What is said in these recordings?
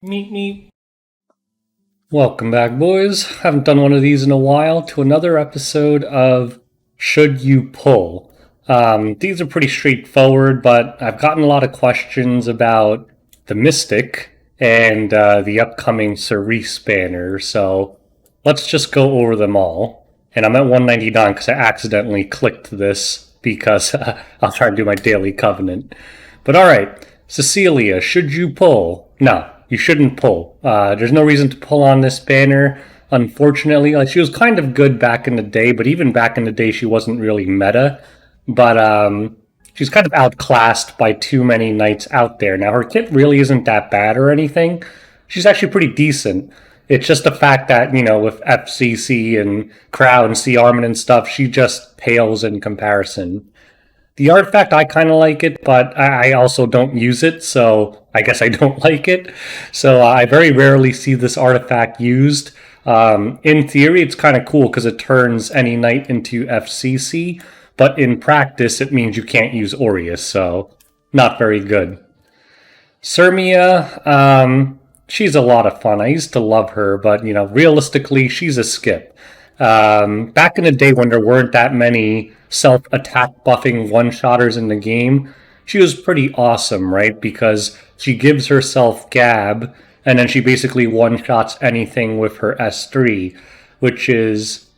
Meet me. Welcome back, boys. Haven't done one of these in a while to another episode of Should You Pull? These are pretty straightforward, but I've gotten a lot of questions about the Mystic and the upcoming Cerise banner, so let's just go over them all. And I'm at 199 because I accidentally clicked this because I'll try and do my daily covenant. But alright, Cecilia, should you pull? No, you shouldn't pull. There's no reason to pull on this banner, unfortunately. Like, she was kind of good back in the day, but even back in the day, she wasn't really meta. But she's kind of outclassed by too many knights out there. Now, her kit really isn't that bad or anything. She's actually pretty decent. It's just the fact that, with FCC and Crown, C Armin and stuff, she just pales in comparison. The artifact, I kind of like it, but I also don't use it, so I guess I don't like it. So I very rarely see this artifact used. In theory, it's kind of cool because it turns any knight into FCC, but in practice, it means you can't use Aureus, so not very good. Sermia, she's a lot of fun. I used to love her, but realistically, she's a skip. Back in the day when there weren't that many self attack buffing one shotters in the game, she was pretty awesome, right? Because she gives herself Gab, and then she basically one shots anything with her S3, which is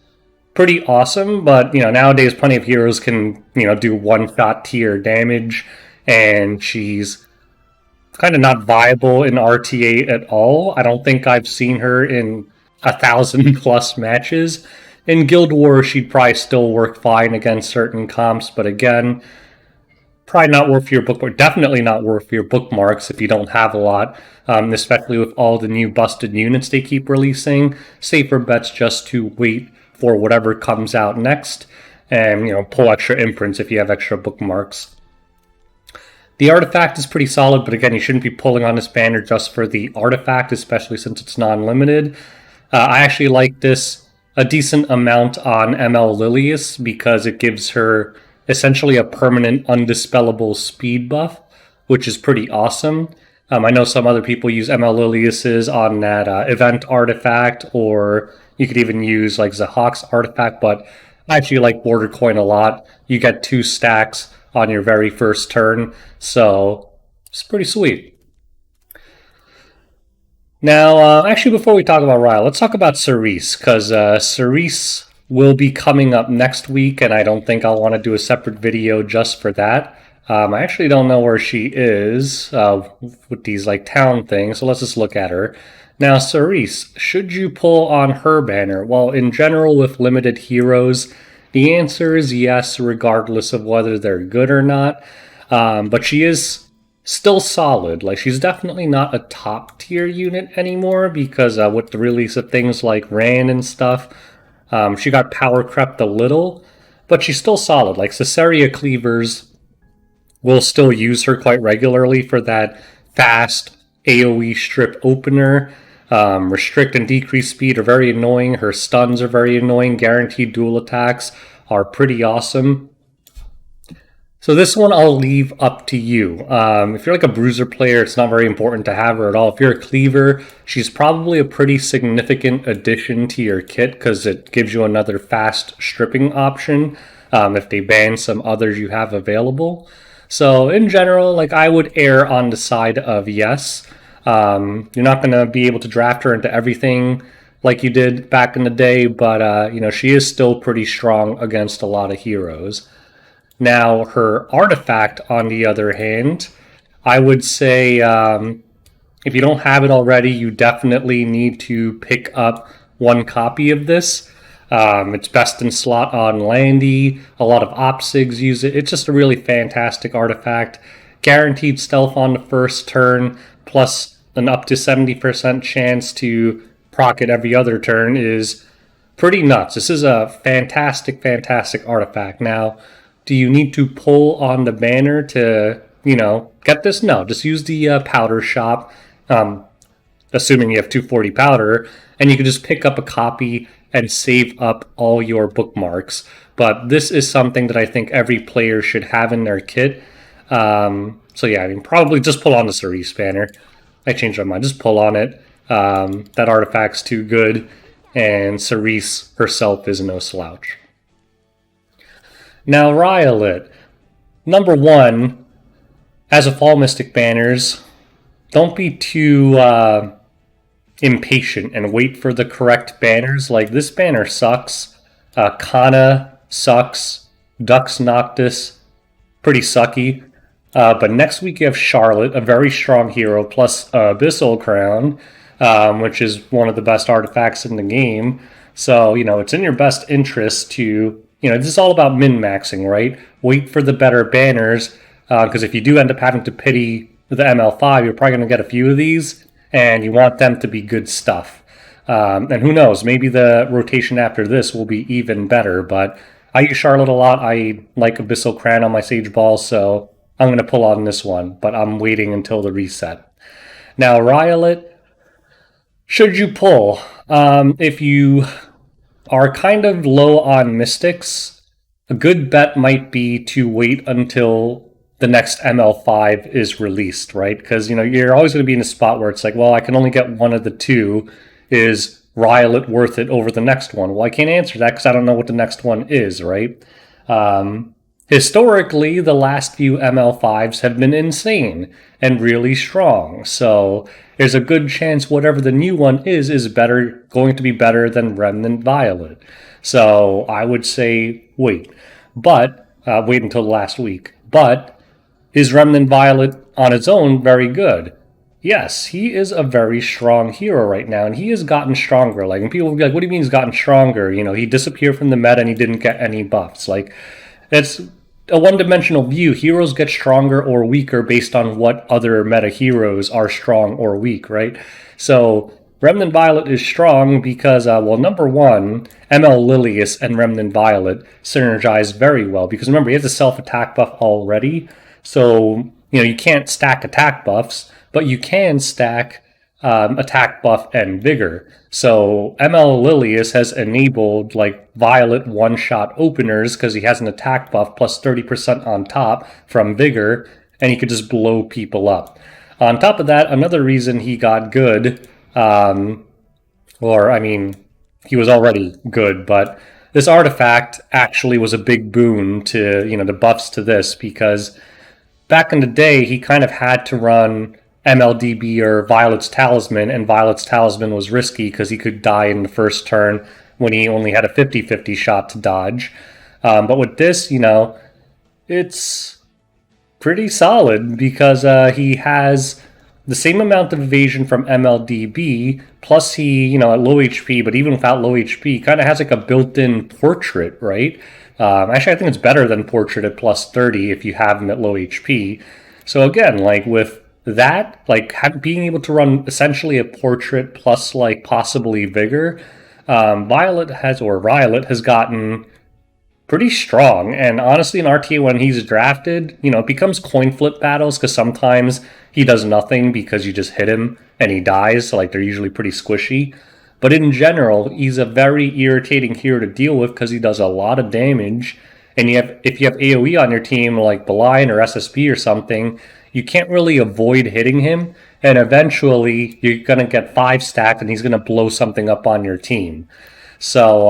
pretty awesome. But nowadays, plenty of heroes can do one shot tier damage, and she's kind of not viable in RTA at all. I don't think I've seen her in 1,000 plus matches. In Guild Wars, she'd probably still work fine against certain comps, but again, probably not worth your bookmark. Definitely not worth your bookmarks if you don't have a lot, especially with all the new busted units they keep releasing. Safer bets just to wait for whatever comes out next, and pull extra imprints if you have extra bookmarks. The artifact is pretty solid, but again, you shouldn't be pulling on this banner just for the artifact, especially since it's non-limited. I actually like this a decent amount on ML Lilius because it gives her essentially a permanent undispellable speed buff, which is pretty awesome. I know some other people use ML Lilius's on that event artifact, or you could even use like Zahawk's artifact, but I actually like Border Coin a lot. You get 2 stacks on your very first turn, so it's pretty sweet. Now, actually, before we talk about Ryle, let's talk about Cerise, because Cerise will be coming up next week, and I don't think I'll want to do a separate video just for that. I actually don't know where she is with these like town things, so let's just look at her. Now, Cerise, should you pull on her banner? Well, in general, with limited heroes, the answer is yes, regardless of whether they're good or not. But she is still solid. Like, she's definitely not a top tier unit anymore because with the release of things like Ran and stuff, she got power crept a little, but she's still solid. Like, Caesarea Cleavers will still use her quite regularly for that fast AoE strip opener. Restrict and decrease speed are very annoying. Her stuns are very annoying. Guaranteed dual attacks are pretty awesome. So this one I'll leave up to you. If you're like a bruiser player, it's not very important to have her at all. If you're a cleaver, she's probably a pretty significant addition to your kit because it gives you another fast stripping option if they ban some others you have available. So in general, like, I would err on the side of yes. You're not going to be able to draft her into everything like you did back in the day, but she is still pretty strong against a lot of heroes. Now, her artifact, on the other hand, I would say if you don't have it already, you definitely need to pick up one copy of this. It's best in slot on Landy. A lot of OpSigs use it. It's just a really fantastic artifact. Guaranteed stealth on the first turn, plus an up to 70% chance to proc it every other turn is pretty nuts. This is a fantastic, fantastic artifact. Now, do you need to pull on the banner to, get this? No, just use the powder shop, assuming you have 240 powder, and you can just pick up a copy and save up all your bookmarks. But this is something that I think every player should have in their kit. So yeah, probably just pull on the Cerise banner. I changed my mind. Just pull on it. That artifact's too good, and Cerise herself is no slouch. Now, Riolet. Number one, as a Fall Mystic banners, don't be too impatient and wait for the correct banners. Like, this banner sucks. Kana sucks. Dux Noctis, pretty sucky. But next week you have Charlotte, a very strong hero, plus Abyssal Crown, which is one of the best artifacts in the game. So, it's in your best interest to, this is all about min-maxing, right? Wait for the better banners, because if you do end up having to pity the ML5, you're probably going to get a few of these, and you want them to be good stuff. And who knows, maybe the rotation after this will be even better, but I use Charlotte a lot. I like Abyssal Crown on my Sage Ball, so I'm going to pull on this one, but I'm waiting until the reset. Now, Riolet, should you pull? If you are kind of low on Mystics, a good bet might be to wait until the next ML5 is released, right? Because, you're always going to be in a spot where it's like, well, I can only get one of the two. Is Riolet worth it over the next one? Well, I can't answer that because I don't know what the next one is, right? Historically, the last few ML5s have been insane and really strong. So there's a good chance whatever the new one is going to be better than Remnant Violet. So I would say wait. But wait until last week. But is Remnant Violet on its own very good? Yes, he is a very strong hero right now, and he has gotten stronger. Like, and people will be like, what do you mean he's gotten stronger? He disappeared from the meta and he didn't get any buffs. Like, it's a one-dimensional view. Heroes get stronger or weaker based on what other meta heroes are strong or weak, right? So, Remnant Violet is strong because, number one, ML Lilius and Remnant Violet synergize very well. Because remember, he has a self-attack buff already, so, you can't stack attack buffs, but you can stack attack buff and vigor. So ML Lilius has enabled Violet one-shot openers because he has an attack buff plus 30% on top from vigor, and he could just blow people up. On top of that, another reason he got good, he was already good, but this artifact actually was a big boon to, the buffs to this, because back in the day, he kind of had to run MLDB or Violet's Talisman, and Violet's Talisman was risky because he could die in the first turn when he only had a 50-50 shot to dodge. But with this, it's pretty solid because he has the same amount of evasion from MLDB, plus he, at low HP, but even without low HP, kind of has a built-in portrait, right? Actually, I think it's better than portrait at plus 30 if you have him at low HP. So again, with that, being able to run essentially a portrait plus possibly vigor, Riolet has gotten pretty strong. And honestly, in RTA when he's drafted, it becomes coin flip battles because sometimes he does nothing because you just hit him and he dies. So they're usually pretty squishy. But in general, he's a very irritating hero to deal with because he does a lot of damage. And if you have AoE on your team like Beeline or SSB or something, you can't really avoid hitting him, and eventually you're going to get 5 stacked and he's going to blow something up on your team. So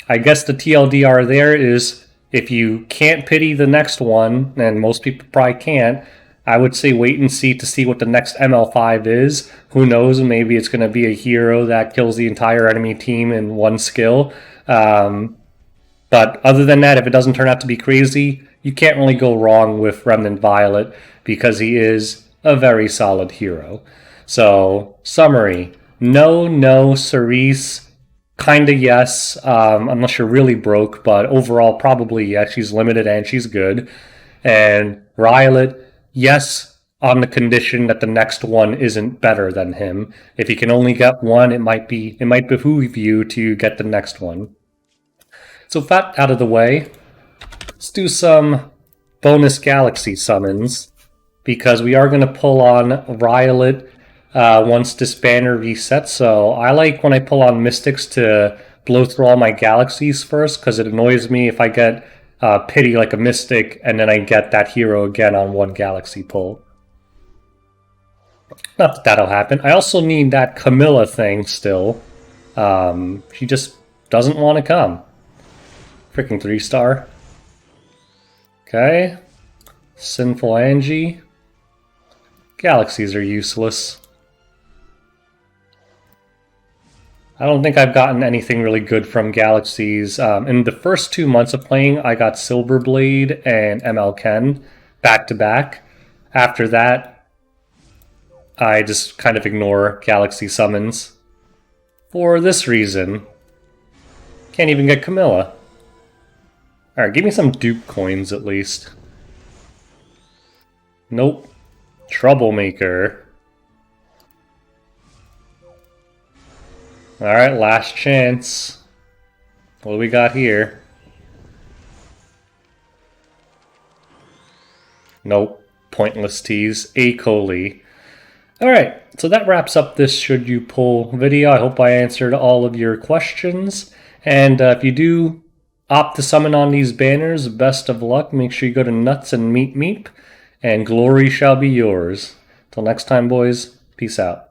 I guess the TLDR there is if you can't pity the next one, and most people probably can't, I would say wait and see to see what the next ML5 is. Who knows, maybe it's going to be a hero that kills the entire enemy team in one skill. But other than that, if it doesn't turn out to be crazy, you can't really go wrong with Remnant Violet because he is a very solid hero. So, summary. No, Cerise, kinda yes, unless you're really broke, but overall probably yes, she's limited and she's good. And Riolet, yes, on the condition that the next one isn't better than him. If you can only get one, it might behoove you to get the next one. So with that out of the way, let's do some bonus Galaxy summons, because we are going to pull on Riolet once this banner resets. So I like when I pull on Mystics to blow through all my Galaxies first, because it annoys me if I get pity like a Mystic and then I get that hero again on one Galaxy pull. Not that that'll happen. I also need that Camilla thing still. She just doesn't want to come. Freaking 3-star. Okay. Sinful Angie. Galaxies are useless. I don't think I've gotten anything really good from Galaxies. In the first 2 months of playing, I got Silverblade and ML Ken back to back. After that, I just kind of ignore Galaxy summons. For this reason. Can't even get Camilla. Alright, give me some dupe coins at least. Nope. Troublemaker. Alright, last chance. What do we got here? Nope. Pointless tease. A. Coli. Alright, so that wraps up this Should You Pull video. I hope I answered all of your questions. And if you do opt to summon on these banners, best of luck. Make sure you go to Nuts and Meep Meep, and glory shall be yours. Till next time, boys. Peace out.